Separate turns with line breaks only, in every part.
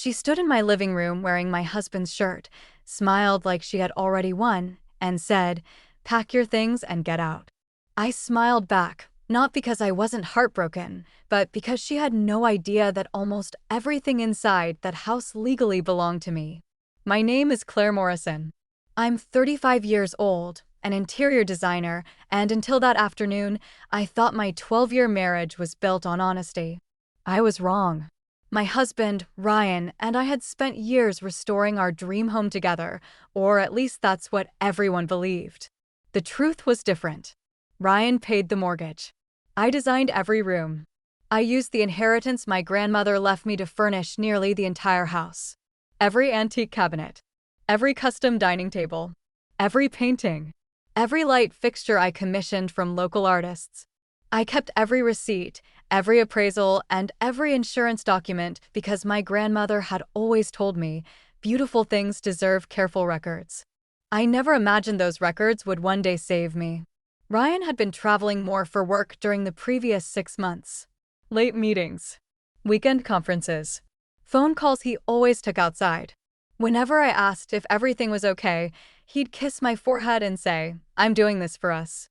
She stood in my living room wearing my husband's shirt, smiled like she had already won, and said, "Pack your things and get out." I smiled back, not because I wasn't heartbroken, but because she had no idea that almost everything inside that house legally belonged to me. My name is Claire Morrison. I'm 35 years old, an interior designer, and until that afternoon, I thought my 12-year marriage was built on honesty. I was wrong. My husband, Ryan, and I had spent years restoring our dream home together, or at least that's what everyone believed. The truth was different. Ryan paid the mortgage. I designed every room. I used the inheritance my grandmother left me to furnish nearly the entire house. Every antique cabinet, every custom dining table, every painting, every light fixture I commissioned from local artists. I kept every receipt, every appraisal, and every insurance document because my grandmother had always told me, beautiful things deserve careful records. I never imagined those records would one day save me. Ryan had been traveling more for work during the previous 6 months. Late meetings, weekend conferences, phone calls he always took outside. Whenever I asked if everything was okay, he'd kiss my forehead and say, "I'm doing this for us."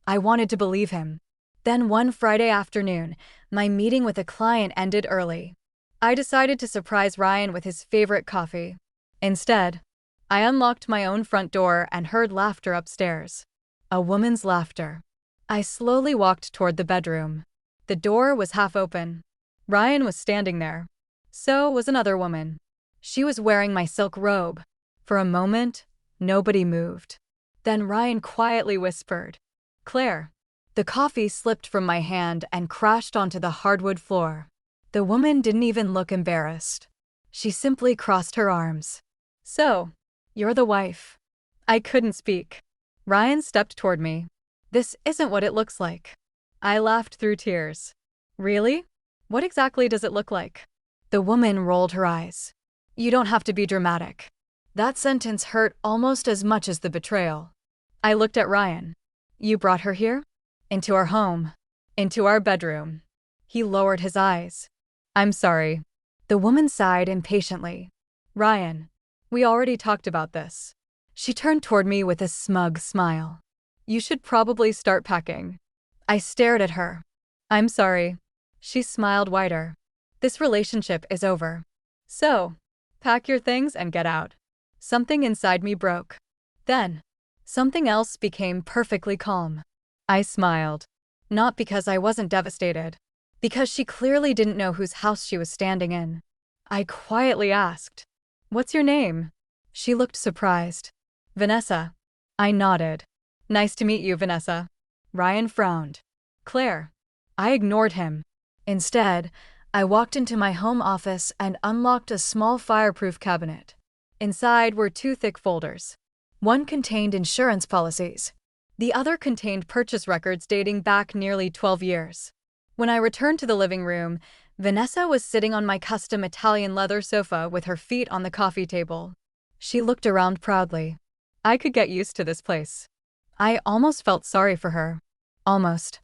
I wanted to believe him. Then one Friday afternoon, my meeting with a client ended early. I decided to surprise Ryan with his favorite coffee. Instead, I unlocked my own front door and heard laughter upstairs. A woman's laughter. I slowly walked toward the bedroom. The door was half open. Ryan was standing there. So was another woman. She was wearing my silk robe. For a moment, nobody moved. Then Ryan quietly whispered, "Claire." The coffee slipped from my hand and crashed onto the hardwood floor. The woman didn't even look embarrassed. She simply crossed her arms. "So, you're the wife." I couldn't speak. Ryan stepped toward me. "This isn't what it looks like." I laughed through tears. "Really? What exactly does it look like?" The woman rolled her eyes. "You don't have to be dramatic." That sentence hurt almost as much as the betrayal. I looked at Ryan. "You brought her here? Into our home. Into our bedroom." He lowered his eyes. "I'm sorry." The woman sighed impatiently. "Ryan, we already talked about this." She turned toward me with a smug smile. "You should probably start packing." I stared at her. "I'm sorry." She smiled wider. "This relationship is over. So, pack your things and get out." Something inside me broke. Then, something else became perfectly calm. I smiled. Not because I wasn't devastated. Because she clearly didn't know whose house she was standing in. I quietly asked, "What's your name?" She looked surprised. "Vanessa." I nodded. "Nice to meet you, Vanessa." Ryan frowned. "Claire." I ignored him. Instead, I walked into my home office and unlocked a small fireproof cabinet. Inside were 2 thick folders. One contained insurance policies. The other contained purchase records dating back nearly 12 years. When I returned to the living room, Vanessa was sitting on my custom Italian leather sofa with her feet on the coffee table. She looked around proudly. I could get used to this place. I almost felt sorry for her. Almost.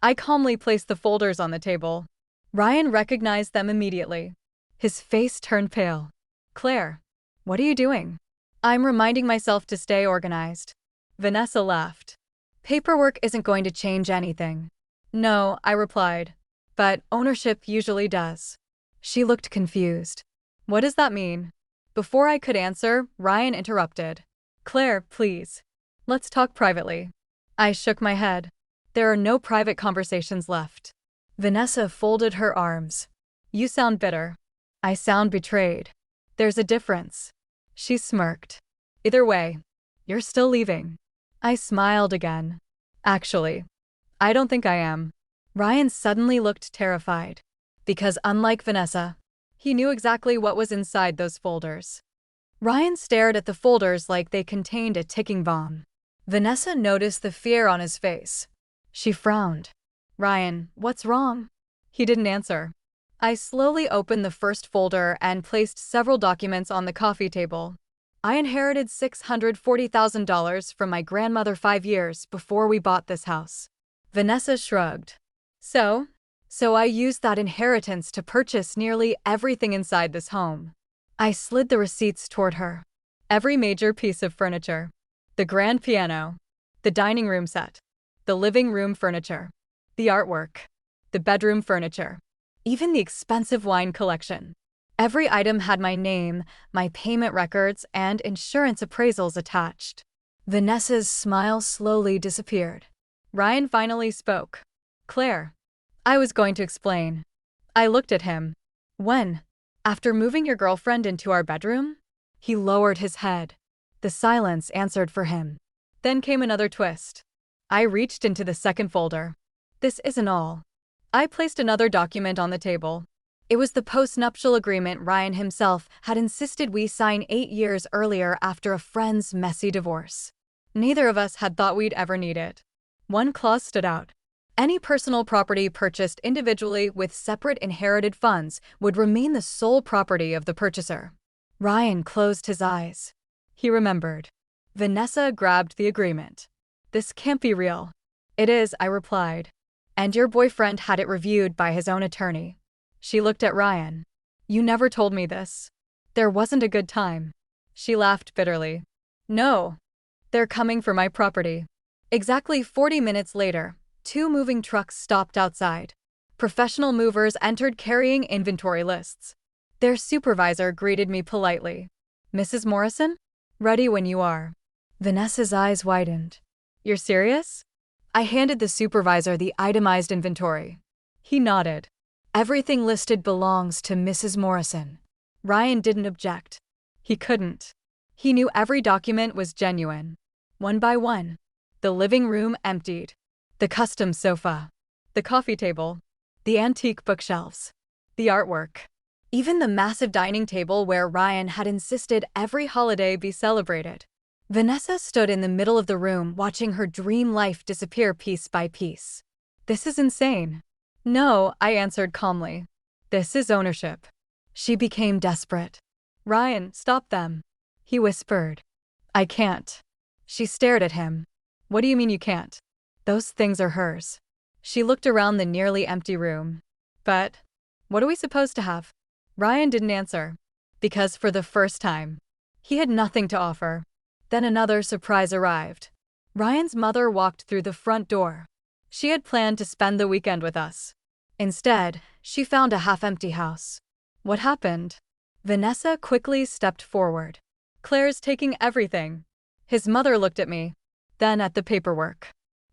I calmly placed the folders on the table. Ryan recognized them immediately. His face turned pale. "Claire, what are you doing?" "I'm reminding myself to stay organized." Vanessa laughed. "Paperwork isn't going to change anything." "No," I replied. "But ownership usually does." She looked confused. "What does that mean?" Before I could answer, Ryan interrupted. "Claire, please. Let's talk privately." I shook my head. "There are no private conversations left." Vanessa folded her arms. "You sound bitter." "I sound betrayed." "There's a difference." She smirked. "Either way, you're still leaving." I smiled again. "Actually, I don't think I am." Ryan suddenly looked terrified. Because unlike Vanessa, he knew exactly what was inside those folders. Ryan stared at the folders like they contained a ticking bomb. Vanessa noticed the fear on his face. She frowned. "Ryan, what's wrong?" He didn't answer. I slowly opened the first folder and placed several documents on the coffee table. I inherited $640,000 from my grandmother 5 years before we bought this house. Vanessa shrugged. So I used that inheritance to purchase nearly everything inside this home. I slid the receipts toward her. Every major piece of furniture. The grand piano. The dining room set. The living room furniture. The artwork. The bedroom furniture. Even the expensive wine collection. Every item had my name, my payment records, and insurance appraisals attached. Vanessa's smile slowly disappeared. Ryan finally spoke. Claire. I was going to explain. I looked at him. When? After moving your girlfriend into our bedroom? He lowered his head. The silence answered for him. Then came another twist. I reached into the second folder. This isn't all. I placed another document on the table. It was the post-nuptial agreement Ryan himself had insisted we sign 8 years earlier after a friend's messy divorce. Neither of us had thought we'd ever need it. One clause stood out. Any personal property purchased individually with separate inherited funds would remain the sole property of the purchaser. Ryan closed his eyes. He remembered. Vanessa grabbed the agreement. This can't be real. It is, I replied. And your boyfriend had it reviewed by his own attorney. She looked at Ryan. You never told me this. There wasn't a good time. She laughed bitterly. No. They're coming for my property. Exactly 40 minutes later, 2 moving trucks stopped outside. Professional movers entered carrying inventory lists. Their supervisor greeted me politely. Mrs. Morrison? Ready when you are. Vanessa's eyes widened. You're serious? I handed the supervisor the itemized inventory. He nodded. Everything listed belongs to Mrs. Morrison. Ryan didn't object. He couldn't. He knew every document was genuine. One by one. The living room emptied. The custom sofa. The coffee table. The antique bookshelves. The artwork. Even the massive dining table where Ryan had insisted every holiday be celebrated. Vanessa stood in the middle of the room watching her dream life disappear piece by piece. This is insane. No, I answered calmly. This is ownership. She became desperate. Ryan, stop them. He whispered. I can't. She stared at him. What do you mean you can't? Those things are hers. She looked around the nearly empty room. But what are we supposed to have? Ryan didn't answer. Because for the first time, he had nothing to offer. Then another surprise arrived. Ryan's mother walked through the front door. She had planned to spend the weekend with us. Instead, she found a half-empty house. What happened? Vanessa quickly stepped forward. Claire's taking everything. His mother looked at me, then at the paperwork,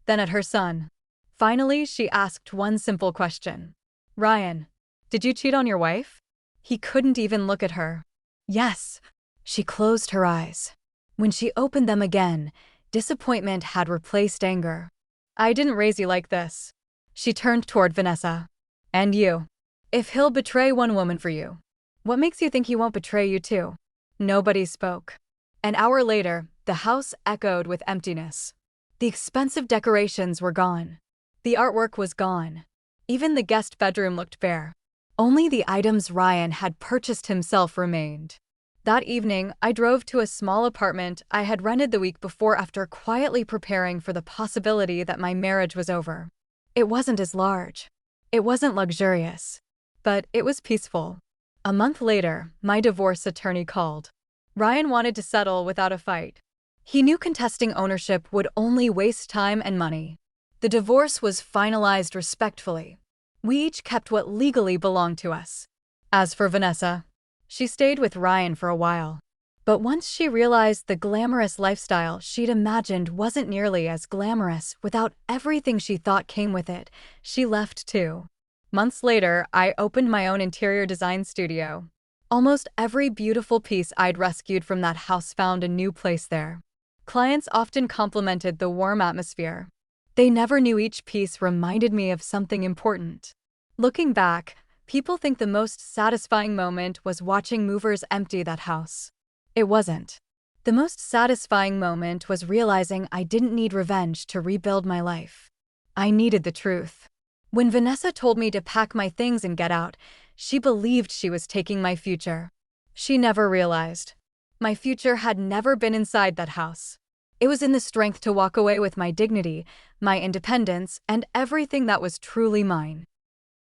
then at her son. Finally, she asked one simple question. Ryan, did you cheat on your wife? He couldn't even look at her. Yes. She closed her eyes. When she opened them again, disappointment had replaced anger. I didn't raise you like this. She turned toward Vanessa. And you. If he'll betray one woman for you, what makes you think he won't betray you too? Nobody spoke. An hour later, the house echoed with emptiness. The expensive decorations were gone. The artwork was gone. Even the guest bedroom looked bare. Only the items Ryan had purchased himself remained. That evening, I drove to a small apartment I had rented the week before after quietly preparing for the possibility that my marriage was over. It wasn't as large. It wasn't luxurious. But it was peaceful. A month later, my divorce attorney called. Ryan wanted to settle without a fight. He knew contesting ownership would only waste time and money. The divorce was finalized respectfully. We each kept what legally belonged to us. As for Vanessa, she stayed with Ryan for a while. But once she realized the glamorous lifestyle she'd imagined wasn't nearly as glamorous without everything she thought came with it, she left too. Months later, I opened my own interior design studio. Almost every beautiful piece I'd rescued from that house found a new place there. Clients often complimented the warm atmosphere. They never knew each piece reminded me of something important. Looking back, people think the most satisfying moment was watching movers empty that house. It wasn't. The most satisfying moment was realizing I didn't need revenge to rebuild my life. I needed the truth. When Vanessa told me to pack my things and get out, she believed she was taking my future. She never realized. My future had never been inside that house. It was in the strength to walk away with my dignity, my independence, and everything that was truly mine.